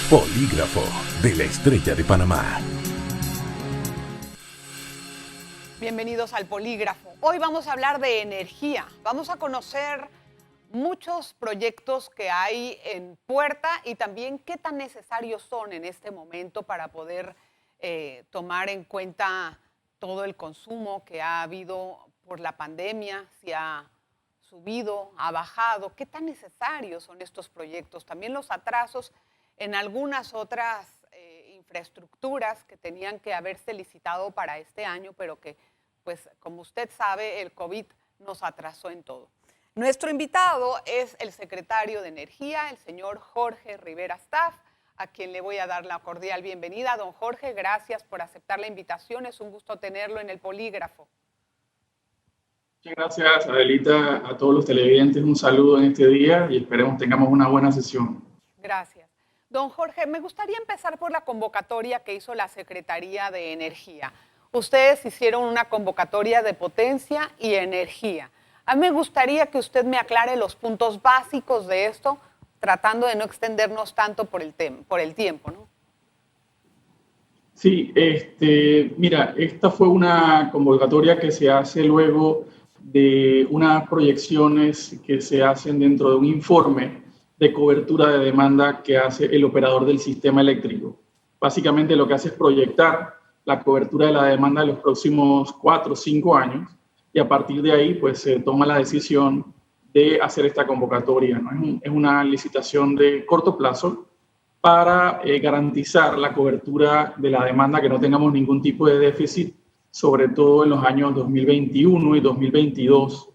Polígrafo de la Estrella de Panamá. Bienvenidos al Polígrafo. Hoy vamos a hablar de energía. Vamos a conocer muchos proyectos que hay en puerta y también qué tan necesarios son en este momento para poder tomar en cuenta todo el consumo que ha habido por la pandemia, si ha subido, ha bajado, qué tan necesarios son estos proyectos. También los atrasos en algunas otras infraestructuras que tenían que haberse licitado para este año, pero que, pues, como usted sabe, el COVID nos atrasó en todo. Nuestro invitado es el secretario de Energía, el señor Jorge Rivera Staff, a quien le voy a dar la cordial bienvenida. Don Jorge, gracias por aceptar la invitación. Es un gusto tenerlo en el Polígrafo. Muchas gracias, Adelita, a todos los televidentes. Un saludo en este día y esperemos tengamos una buena sesión. Gracias. Don Jorge, me gustaría empezar por la convocatoria que hizo la Secretaría de Energía. Ustedes hicieron una convocatoria de potencia y energía. A mí me gustaría que usted me aclare los puntos básicos de esto, tratando de no extendernos tanto por el tiempo, ¿no? Sí, mira, esta fue una convocatoria que se hace luego de unas proyecciones que se hacen dentro de un informe de cobertura de demanda que hace el operador del sistema eléctrico. Básicamente lo que hace es proyectar la cobertura de la demanda de los próximos 4 o 5 años y a partir de ahí pues se toma la decisión de hacer esta convocatoria, ¿no? Es una licitación de corto plazo para garantizar la cobertura de la demanda, que no tengamos ningún tipo de déficit, sobre todo en los años 2021 y 2022,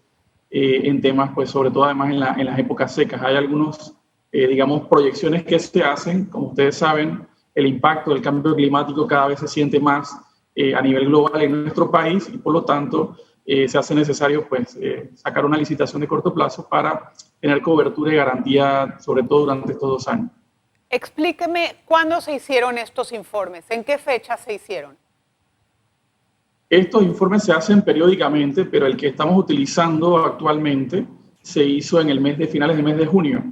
en temas, pues sobre todo además en las épocas secas. Hay algunos, digamos, proyecciones que se hacen. Como ustedes saben, el impacto del cambio climático cada vez se siente más a nivel global en nuestro país y por lo tanto se hace necesario pues sacar una licitación de corto plazo para tener cobertura y garantía, sobre todo durante estos 2 años. Explíqueme cuándo se hicieron estos informes, en qué fecha se hicieron. Estos informes se hacen periódicamente, pero el que estamos utilizando actualmente se hizo en finales del mes de junio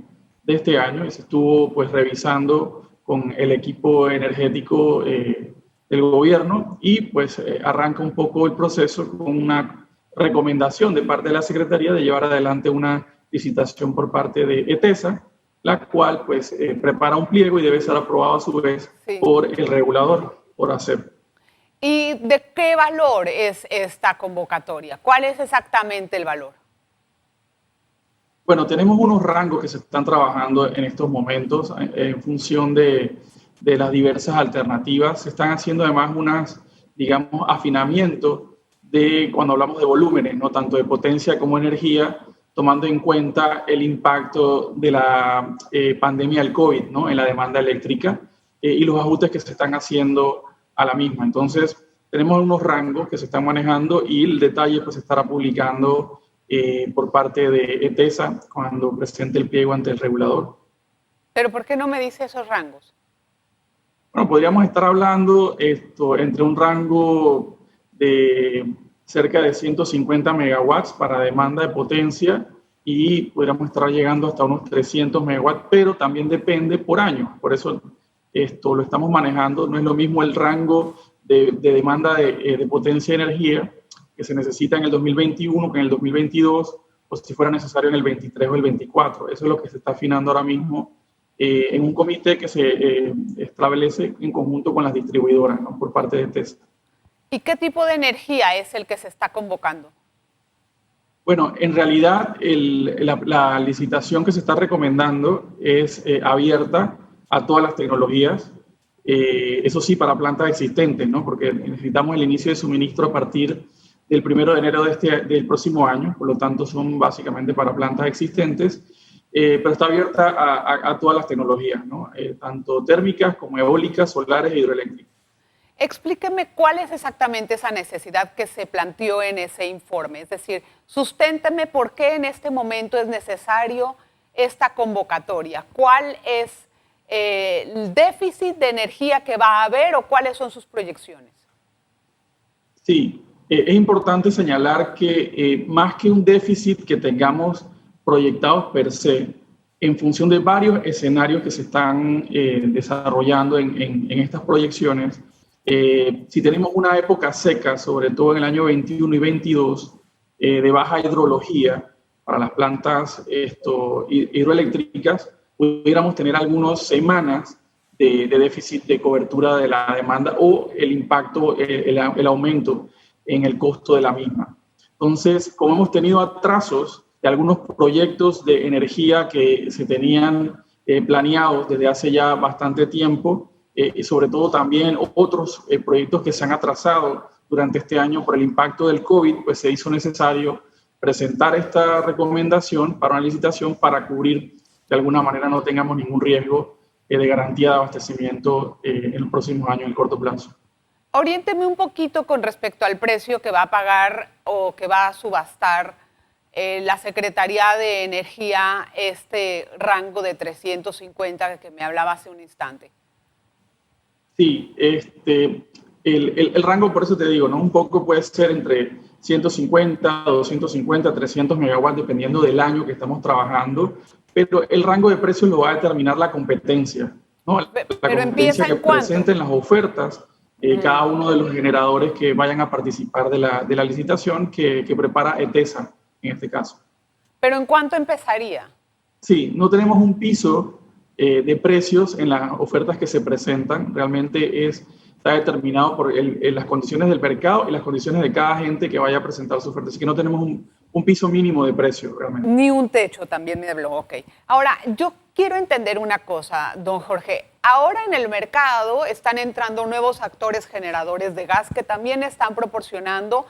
de este año y se estuvo pues revisando con el equipo energético del gobierno y pues arranca un poco el proceso con una recomendación de parte de la Secretaría de llevar adelante una licitación por parte de ETESA, la cual pues prepara un pliego y debe ser aprobado a su vez por el regulador, por ACEP. ¿Y de qué valor es esta convocatoria? ¿Cuál es exactamente el valor? Bueno, tenemos unos rangos que se están trabajando en estos momentos en función de las diversas alternativas. Se están haciendo además digamos, afinamientos de cuando hablamos de volúmenes, no tanto de potencia como energía, tomando en cuenta el impacto de la pandemia del COVID, ¿no?, en la demanda eléctrica y los ajustes que se están haciendo a la misma. Entonces, tenemos unos rangos que se están manejando y el detalle pues se estará publicando por parte de ETESA cuando presente el pliego ante el regulador. ¿Pero por qué no me dice esos rangos? Bueno, podríamos estar hablando entre un rango de cerca de 150 megawatts para demanda de potencia y podríamos estar llegando hasta unos 300 megawatts, pero también depende por año. Por eso esto lo estamos manejando. No es lo mismo el rango de demanda de potencia de energía que se necesita en el 2021 que en el 2022 o si fuera necesario en el 23 o el 24. Eso es lo que se está afinando ahora mismo en un comité que se establece en conjunto con las distribuidoras, ¿no?, por parte de TESA. ¿Y qué tipo de energía es el que se está convocando? Bueno, en realidad la licitación que se está recomendando es abierta a todas las tecnologías, eso sí, para plantas existentes, ¿no?, porque necesitamos el inicio de suministro a partir del 1 de enero del próximo año, por lo tanto son básicamente para plantas existentes, pero está abierta a todas las tecnologías, ¿no?, tanto térmicas como eólicas, solares e hidroeléctricas. Explíqueme cuál es exactamente esa necesidad que se planteó en ese informe. Es decir, susténteme por qué en este momento es necesario esta convocatoria. ¿Cuál es el déficit de energía que va a haber o cuáles son sus proyecciones? Sí, es importante señalar que más que un déficit que tengamos proyectados per se, en función de varios escenarios que se están desarrollando en estas proyecciones. Si tenemos una época seca, sobre todo en el año 21 y 22, de baja hidrología para las plantas hidroeléctricas, pudiéramos tener algunas semanas de déficit de cobertura de la demanda o el impacto, el aumento en el costo de la misma. Entonces, como hemos tenido atrasos de algunos proyectos de energía que se tenían planeados desde hace ya bastante tiempo, y sobre todo también otros proyectos que se han atrasado durante este año por el impacto del COVID, pues se hizo necesario presentar esta recomendación para una licitación para cubrir, de alguna manera, no tengamos ningún riesgo de garantía de abastecimiento en los próximos años, en el corto plazo. Oriénteme un poquito con respecto al precio que va a pagar o que va a subastar la Secretaría de Energía, este rango de 350 que me hablaba hace un instante. Sí, el rango, por eso te digo, ¿no? Un poco puede ser entre 150, 250, 300 megawatts, dependiendo del año que estamos trabajando, pero el rango de precios lo va a determinar la competencia, ¿no? La competencia que presenten las ofertas, cada uno de los generadores que vayan a participar de la licitación que prepara ETESA, en este caso. ¿Pero en cuánto empezaría? Sí, no tenemos un piso de precios en las ofertas que se presentan. Realmente está determinado por las condiciones del mercado y las condiciones de cada agente que vaya a presentar su oferta. Así que no tenemos un piso mínimo de precio realmente. Ni un techo, también me habló. Ok. Ahora, yo quiero entender una cosa, don Jorge. Ahora en el mercado están entrando nuevos actores generadores de gas que también están proporcionando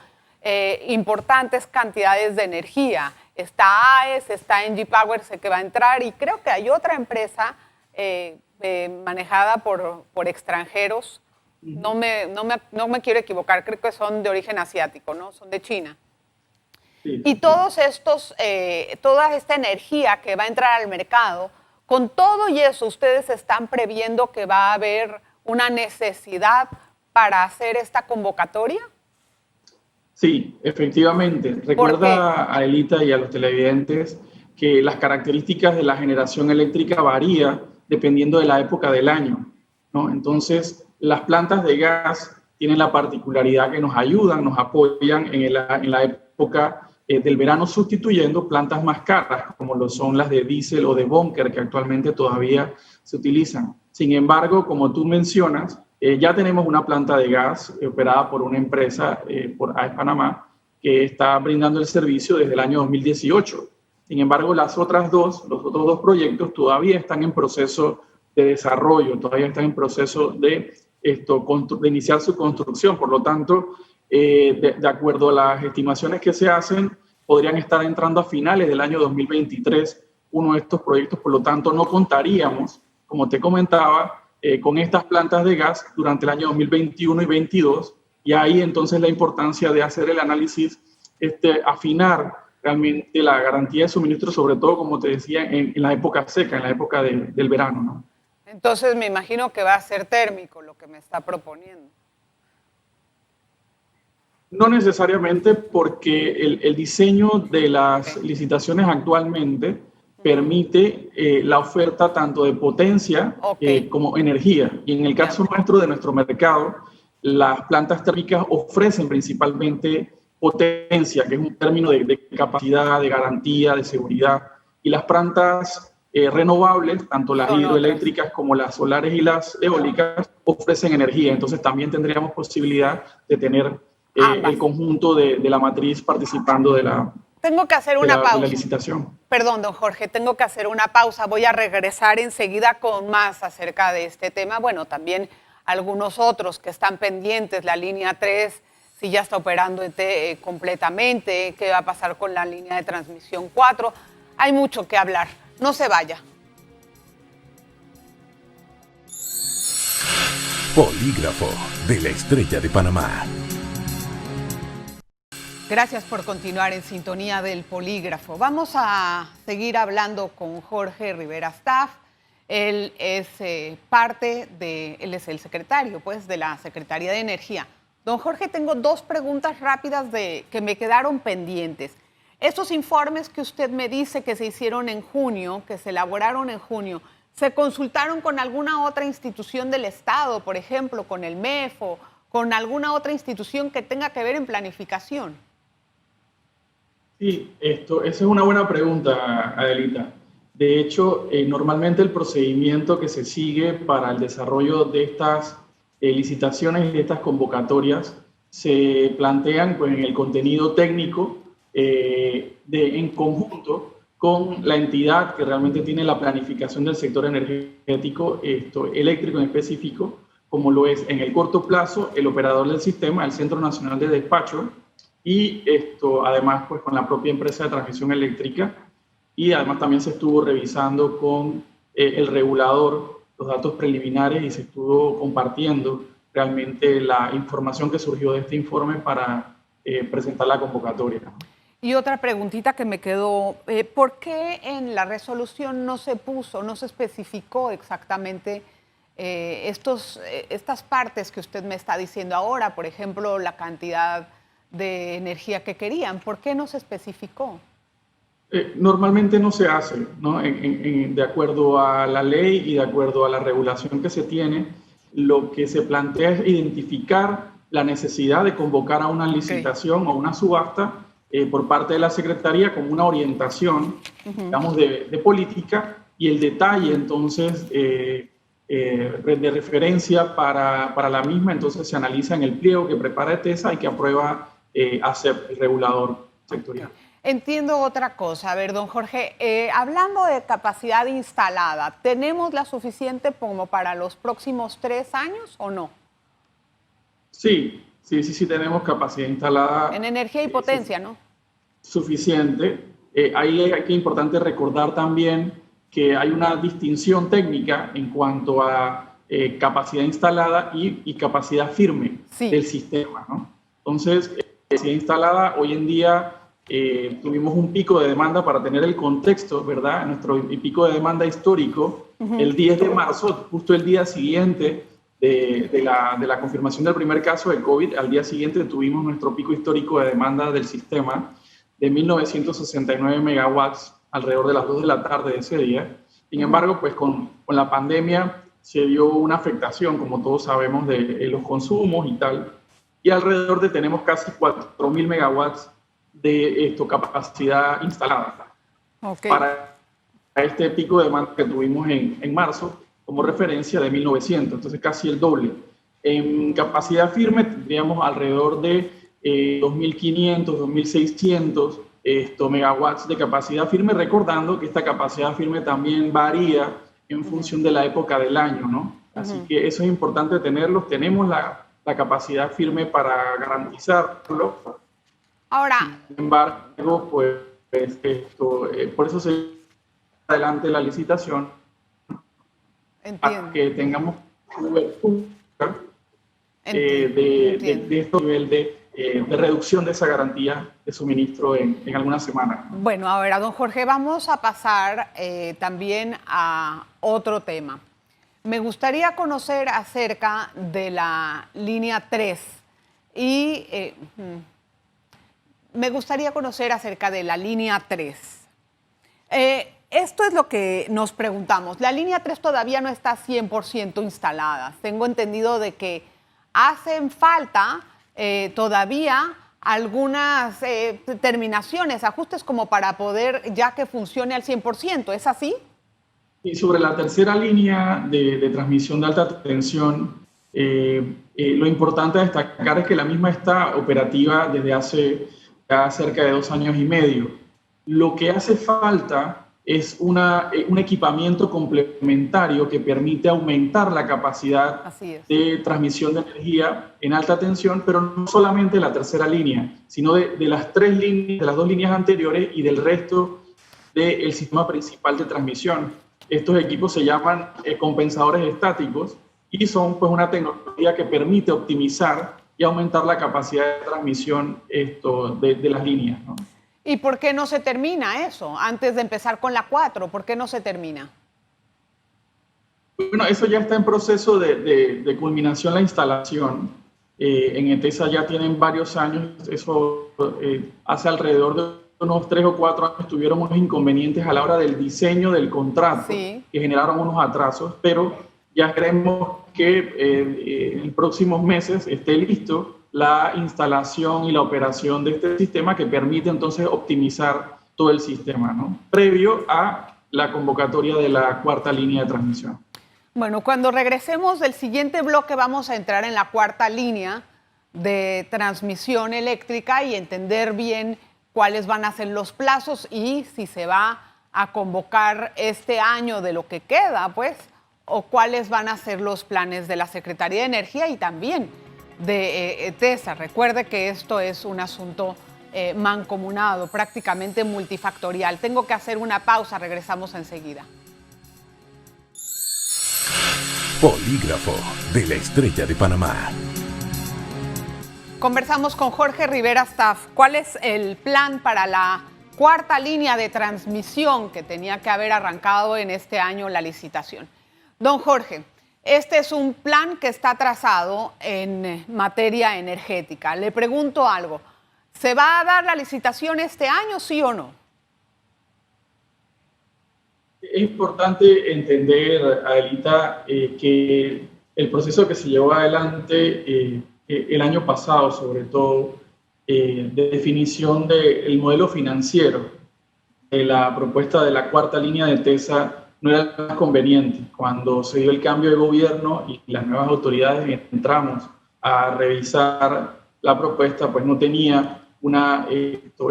importantes cantidades de energía. Está AES, está NG Power, sé que va a entrar, y creo que hay otra empresa manejada por extranjeros. No me quiero equivocar, creo que son de origen asiático, ¿no? Son de China. Sí. Y todos estos, toda esta energía que va a entrar al mercado, con todo y eso, ¿ustedes están previendo que va a haber una necesidad para hacer esta convocatoria? Sí, efectivamente. Recuerda a Elita y a los televidentes que las características de la generación eléctrica varían dependiendo de la época del año, ¿no? Entonces, las plantas de gas tienen la particularidad que nos ayudan, nos apoyan en la época del verano, sustituyendo plantas más caras, como lo son las de diésel o de búnker, que actualmente todavía se utilizan. Sin embargo, como tú mencionas, ya tenemos una planta de gas operada por una empresa, por AES Panamá, que está brindando el servicio desde el año 2018. Sin embargo, los otros dos proyectos todavía están en proceso de desarrollo, todavía están en proceso de iniciar su construcción. Por lo tanto, de acuerdo a las estimaciones que se hacen, podrían estar entrando a finales del año 2023 uno de estos proyectos. Por lo tanto, no contaríamos, como te comentaba, con estas plantas de gas durante el año 2021 y 2022, y ahí entonces la importancia de hacer el análisis, afinar realmente la garantía de suministro, sobre todo, como te decía, en la época seca, en la época del verano, ¿no? Entonces me imagino que va a ser térmico lo que me está proponiendo. No necesariamente, porque el diseño de las licitaciones actualmente permite la oferta tanto de potencia como energía. Y en el caso nuestro, de nuestro mercado, las plantas térmicas ofrecen principalmente potencia, que es un término de capacidad, de garantía, de seguridad. Y las plantas renovables, tanto las hidroeléctricas como las solares y las eólicas, ofrecen energía. Entonces también tendríamos posibilidad de tener el conjunto de la matriz participando de la... Tengo que hacer una pausa. De la licitación. Perdón, don Jorge, tengo que hacer una pausa. Voy a regresar enseguida con más acerca de este tema. Bueno, también algunos otros que están pendientes. La línea 3, si ya está operando completamente. ¿Qué va a pasar con la línea de transmisión 4? Hay mucho que hablar. No se vaya. Polígrafo de la Estrella de Panamá. Gracias por continuar en sintonía del Polígrafo. Vamos a seguir hablando con Jorge Rivera Staff. Él es él es el secretario, pues, de la Secretaría de Energía. Don Jorge, tengo dos preguntas rápidas que me quedaron pendientes. Esos informes que usted me dice que se hicieron en junio, que se elaboraron en junio, ¿se consultaron con alguna otra institución del Estado, por ejemplo, con el MEF o con alguna otra institución que tenga que ver en planificación? Sí, esa es una buena pregunta, Adelita. De hecho, normalmente el procedimiento que se sigue para el desarrollo de estas licitaciones y de estas convocatorias se plantean pues, en el contenido técnico en conjunto con la entidad que realmente tiene la planificación del sector energético, eléctrico en específico, como lo es en el corto plazo el operador del sistema, el Centro Nacional de Despacho, y además pues, con la propia empresa de transmisión eléctrica, y además también se estuvo revisando con el regulador los datos preliminares y se estuvo compartiendo realmente la información que surgió de este informe para presentar la convocatoria. Y otra preguntita que me quedó, ¿por qué en la resolución no se especificó exactamente estas partes que usted me está diciendo ahora? Por ejemplo, la cantidad de energía que querían. ¿Por qué no se especificó? Normalmente no se hace, ¿no? De acuerdo a la ley y de acuerdo a la regulación que se tiene, lo que se plantea es identificar la necesidad de convocar a una licitación o una subasta por parte de la Secretaría como una orientación, digamos, de política, y el detalle, entonces, de referencia para la misma, entonces se analiza en el pliego que prepara ETESA y que aprueba ACEP, el regulador sectorial. Entiendo otra cosa. A ver, don Jorge, hablando de capacidad instalada, ¿tenemos la suficiente como para los próximos 3 años o no? Sí, tenemos capacidad instalada. En energía y potencia, ¿no? Suficiente. Ahí es importante recordar también que hay una distinción técnica en cuanto a capacidad instalada y capacidad firme del sistema, ¿no? Entonces, capacidad instalada, hoy en día tuvimos un pico de demanda para tener el contexto, ¿verdad? Nuestro pico de demanda histórico, el 10 de marzo, justo el día siguiente de la confirmación del primer caso de COVID, al día siguiente tuvimos nuestro pico histórico de demanda del sistema de 1.969 megawatts alrededor de las 2 de la tarde de ese día. Sin embargo, pues con la pandemia se dio una afectación, como todos sabemos, de los consumos y tal, y alrededor tenemos casi 4.000 megawatts de capacidad instalada. Para este pico de demanda que tuvimos en marzo, como referencia de 1.900, entonces casi el doble. En capacidad firme tendríamos alrededor de 2.500, 2.600 megawatts de capacidad firme, recordando que esta capacidad firme también varía en función de la época del año, ¿no? Así que eso es importante tenerlo. Tenemos la capacidad firme para garantizarlo. Ahora, sin embargo, pues por eso se adelante la licitación. Para que tengamos cobertura de este nivel de reducción de esa garantía de suministro en algunas semanas. Bueno, a ver, don Jorge, vamos a pasar también a otro tema. Me gustaría conocer acerca de la línea 3 y me gustaría conocer acerca de la línea 3. Esto es lo que nos preguntamos. La línea 3 todavía no está 100% instalada. Tengo entendido de que hacen falta todavía algunas terminaciones, ajustes como para poder ya que funcione al 100%. ¿Es así? Y sobre la tercera línea de transmisión de alta tensión, lo importante a destacar es que la misma está operativa desde hace ya cerca de 2 años y medio. Lo que hace falta es un equipamiento complementario que permite aumentar la capacidad de transmisión de energía en alta tensión, pero no solamente de la tercera línea, sino de las 3 líneas, de las 2 líneas anteriores y del resto del sistema principal de transmisión. Estos equipos se llaman compensadores estáticos y son pues una tecnología que permite optimizar y aumentar la capacidad de transmisión de las líneas, ¿no? ¿Y por qué no se termina eso? Antes de empezar con la 4, ¿por qué no se termina? Bueno, eso ya está en proceso de culminación la instalación. En ETESA ya tienen varios años, eso hace alrededor de unos 3 o 4 años tuvieron unos inconvenientes a la hora del diseño del contrato, sí, que generaron unos atrasos, pero ya queremos que en próximos meses esté listo la instalación y la operación de este sistema que permite entonces optimizar todo el sistema, ¿no? Previo a la convocatoria de la cuarta línea de transmisión. Bueno, cuando regresemos del siguiente bloque vamos a entrar en la cuarta línea de transmisión eléctrica y entender bien cuáles van a ser los plazos y si se va a convocar este año de lo que queda, pues, o cuáles van a ser los planes de la Secretaría de Energía y también de TESA. Recuerde que esto es un asunto mancomunado, prácticamente multifactorial. Tengo que hacer una pausa, regresamos enseguida. Polígrafo de la Estrella de Panamá. Conversamos con Jorge Rivera Staff. ¿Cuál es el plan para la cuarta línea de transmisión que tenía que haber arrancado en este año la licitación? Don Jorge, este es un plan que está trazado en materia energética. Le pregunto algo, ¿se va a dar la licitación este año, sí o no? Es importante entender, Adelita, que el proceso que se llevó adelante el año pasado, sobre todo, de definición del modelo financiero de la propuesta de la cuarta línea de TESA, no era más conveniente. Cuando se dio el cambio de gobierno y las nuevas autoridades entramos a revisar la propuesta, pues no tenía una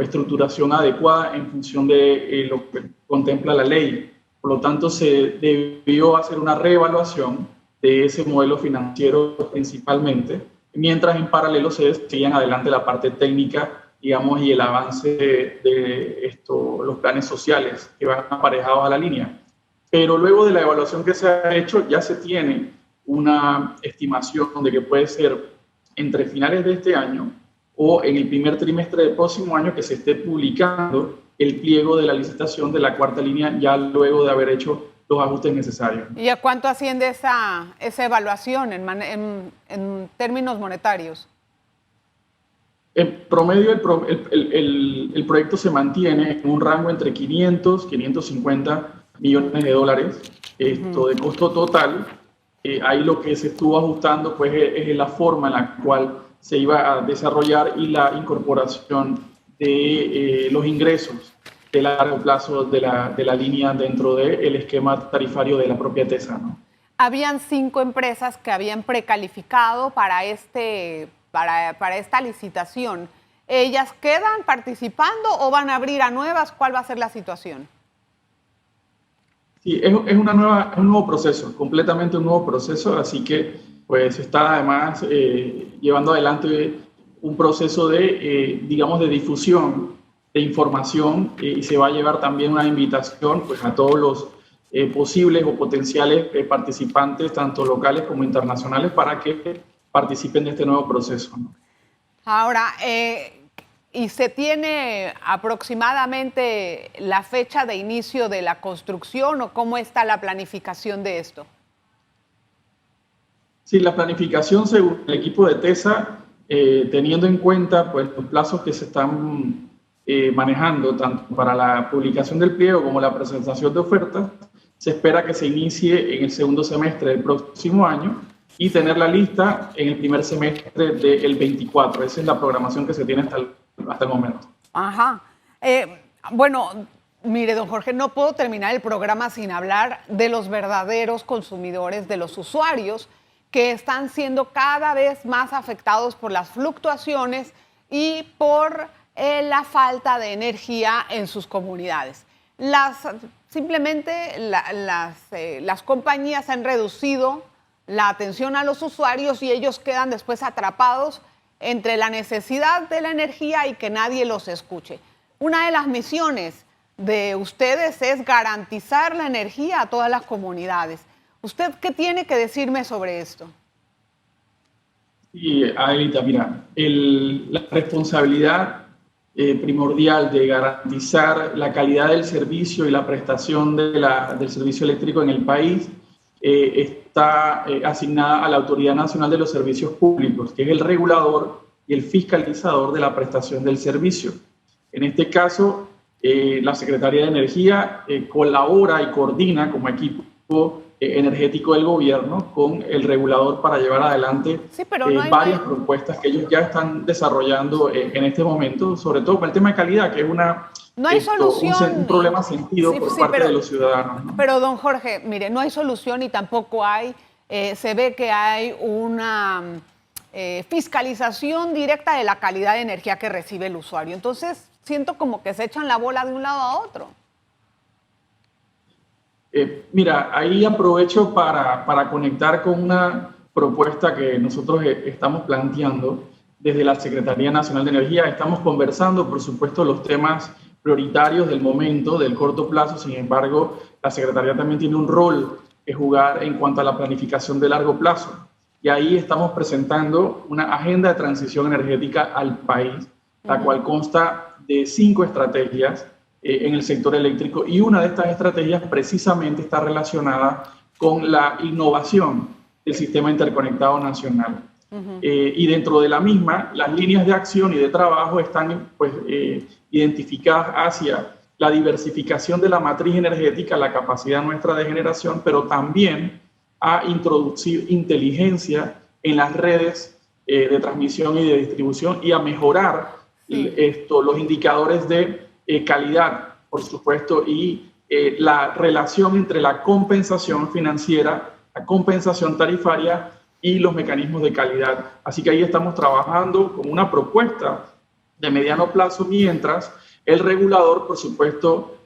estructuración adecuada en función de lo que contempla la ley. Por lo tanto, se debió hacer una reevaluación de ese modelo financiero principalmente, mientras en paralelo se seguían adelante la parte técnica, digamos, y el avance de los planes sociales que van aparejados a la línea. Pero luego de la evaluación que se ha hecho, ya se tiene una estimación de que puede ser entre finales de este año o en el primer trimestre del próximo año que se esté publicando el pliego de la licitación de la cuarta línea, ya luego de haber hecho los ajustes necesarios. ¿Y a cuánto asciende esa evaluación en términos monetarios? En promedio, el proyecto se mantiene en un rango entre 500 y 550 millones de dólares de costo total. Ahí lo que se estuvo ajustando pues, es la forma en la cual se iba a desarrollar y la incorporación de los ingresos de largo plazo de la línea dentro del esquema tarifario de la propia TESA, ¿no? Habían 5 empresas que habían precalificado para esta licitación. ¿Ellas quedan participando o van a abrir a nuevas? ¿Cuál va a ser la situación? Sí, es un nuevo proceso, completamente un nuevo proceso, así que pues está además llevando adelante un proceso de difusión de información y se va a llevar también una invitación pues, a todos los posibles o potenciales participantes, tanto locales como internacionales, para que participen de este nuevo proceso, ¿no? Ahora, ¿y se tiene aproximadamente la fecha de inicio de la construcción o cómo está la planificación de esto? Sí, la planificación según el equipo de TESA, teniendo en cuenta pues, los plazos que se están manejando, tanto para la publicación del pliego como la presentación de ofertas, se espera que se inicie en el segundo semestre del próximo año y tenerla lista en el primer semestre del 24. Esa es la programación que se tiene hasta el momento. Ajá. Bueno, mire, don Jorge, no puedo terminar el programa sin hablar de los verdaderos consumidores, de los usuarios que están siendo cada vez más afectados por las fluctuaciones y por la falta de energía en sus comunidades. Simplemente las compañías han reducido la atención a los usuarios y ellos quedan después atrapados entre la necesidad de la energía y que nadie los escuche. Una de las misiones de ustedes es garantizar la energía a todas las comunidades. ¿Usted qué tiene que decirme sobre esto? Sí, Adelita, mira, la responsabilidad primordial de garantizar la calidad del servicio y la prestación del servicio eléctrico en el país está asignada a la Autoridad Nacional de los Servicios Públicos, que es el regulador y el fiscalizador de la prestación del servicio. En este caso, la Secretaría de Energía colabora y coordina como equipo energético del gobierno con el regulador para llevar adelante sí, pero no hay varias propuestas que ellos ya están desarrollando en este momento, sobre todo con el tema de calidad, que es no hay solución. Un problema sentido por parte de los ciudadanos, ¿no? Pero, don Jorge, mire, no hay solución y tampoco hay, se ve que hay una fiscalización directa de la calidad de energía que recibe el usuario. Entonces, siento como que se echan la bola de un lado a otro. Mira, ahí aprovecho para conectar con una propuesta que nosotros estamos planteando desde la Secretaría Nacional de Energía. Estamos conversando, por supuesto, los temas prioritarios del momento, del corto plazo. Sin embargo, la Secretaría también tiene un rol que jugar en cuanto a la planificación de largo plazo. Y ahí estamos presentando una agenda de transición energética al país, la cual consta de 5 estrategias en el sector eléctrico, y una de estas estrategias precisamente está relacionada con la innovación del sistema interconectado nacional. Y dentro de la misma, las líneas de acción y de trabajo están pues, identificadas hacia la diversificación de la matriz energética, la capacidad nuestra de generación, pero también a introducir inteligencia en las redes de transmisión y de distribución, y a mejorar los indicadores de calidad, por supuesto, y la relación entre la compensación financiera, la compensación tarifaria y los mecanismos de calidad. Así que ahí estamos trabajando con una propuesta de mediano plazo, mientras el regulador, por supuesto,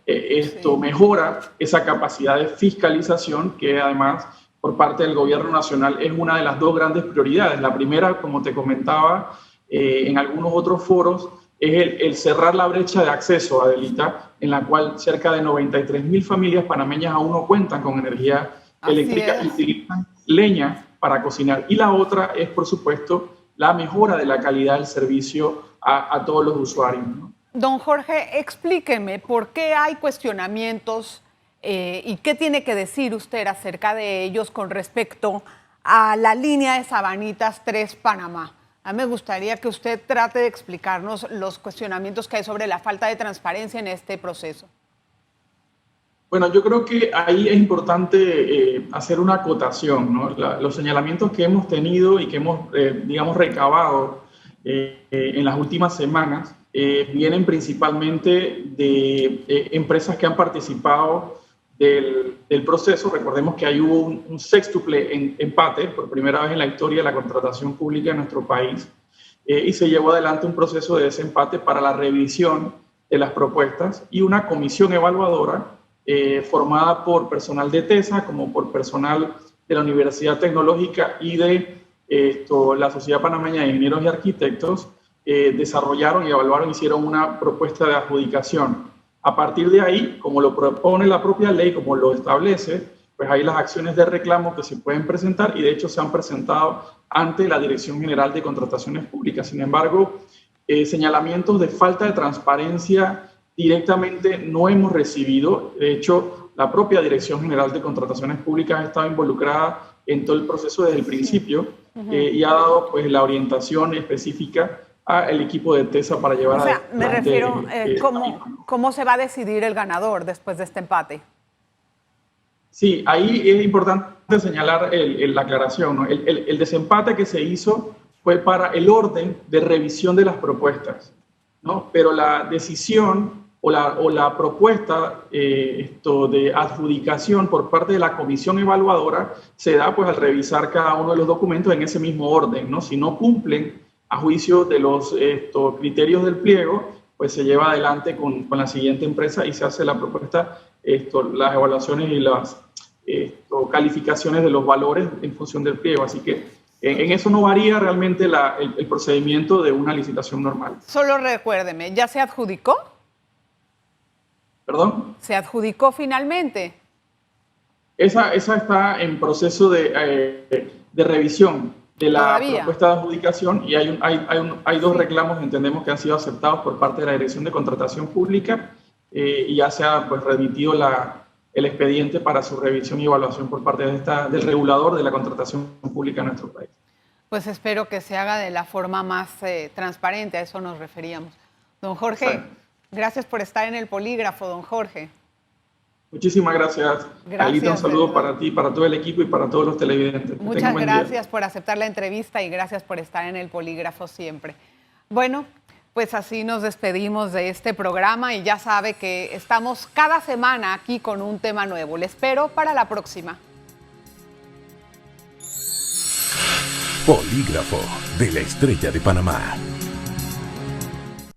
mejora esa capacidad de fiscalización, que además por parte del gobierno nacional es una de las 2 grandes prioridades. La primera, como te comentaba en algunos otros foros, es el cerrar la brecha de acceso, Adelita, en la cual cerca de 93.000 familias panameñas aún no cuentan con energía eléctrica y utilizan leña para cocinar. Y la otra es, por supuesto, la mejora de la calidad del servicio a todos los usuarios, ¿no? Don Jorge, explíqueme por qué hay cuestionamientos y qué tiene que decir usted acerca de ellos con respecto a la línea de Sabanitas 3 Panamá. A mí me gustaría que usted trate de explicarnos los cuestionamientos que hay sobre la falta de transparencia en este proceso. Bueno, yo creo que ahí es importante hacer una acotación, ¿no? Los señalamientos que hemos tenido y que hemos, digamos, recabado en las últimas semanas vienen principalmente de empresas que han participado del proceso. Recordemos que ahí hubo un sextuple empate por primera vez en la historia de la contratación pública en nuestro país, y se llevó adelante un proceso de desempate para la revisión de las propuestas y una comisión evaluadora formada por personal de TESA como por personal de la Universidad Tecnológica y de la Sociedad Panameña de Ingenieros y Arquitectos. Desarrollaron y evaluaron, hicieron una propuesta de adjudicación. A partir de ahí, como lo propone la propia ley, como lo establece, pues hay las acciones de reclamo que se pueden presentar, y de hecho se han presentado ante la Dirección General de Contrataciones Públicas. Sin embargo, señalamientos de falta de transparencia directamente no hemos recibido. De hecho, la propia Dirección General de Contrataciones Públicas ha estado involucrada en todo el proceso desde el principio y ha dado pues la orientación específica al equipo de TESA para llevar adelante. Me refiero, ¿cómo se va a decidir el ganador después de este empate? Sí, ahí es importante señalar la aclaración, ¿no? El desempate que se hizo fue para el orden de revisión de las propuestas, ¿no? Pero la decisión o la propuesta de adjudicación por parte de la comisión evaluadora se da pues al revisar cada uno de los documentos en ese mismo orden, ¿no? Si no cumplen a juicio de los criterios del pliego, pues se lleva adelante con la siguiente empresa y se hace la propuesta, las evaluaciones y las calificaciones de los valores en función del pliego. Así que en eso no varía realmente el procedimiento de una licitación normal. Solo recuérdeme, ¿ya se adjudicó? ¿Perdón? ¿Se adjudicó finalmente? Esa está en proceso de revisión de la propuesta de adjudicación, y hay 2 reclamos, entendemos, que han sido aceptados por parte de la Dirección de Contratación Pública, y ya se ha pues remitido el expediente para su revisión y evaluación por parte del regulador de la contratación pública en nuestro país. Pues espero que se haga de la forma más transparente, a eso nos referíamos. Don Jorge, Gracias por estar en el polígrafo, don Jorge. Muchísimas gracias. Aelita, un saludo para ti, para todo el equipo y para todos los televidentes. Muchas gracias por aceptar la entrevista y gracias por estar en el polígrafo siempre. Bueno, pues así nos despedimos de este programa y ya sabe que estamos cada semana aquí con un tema nuevo. Le espero para la próxima. Polígrafo de la Estrella de Panamá.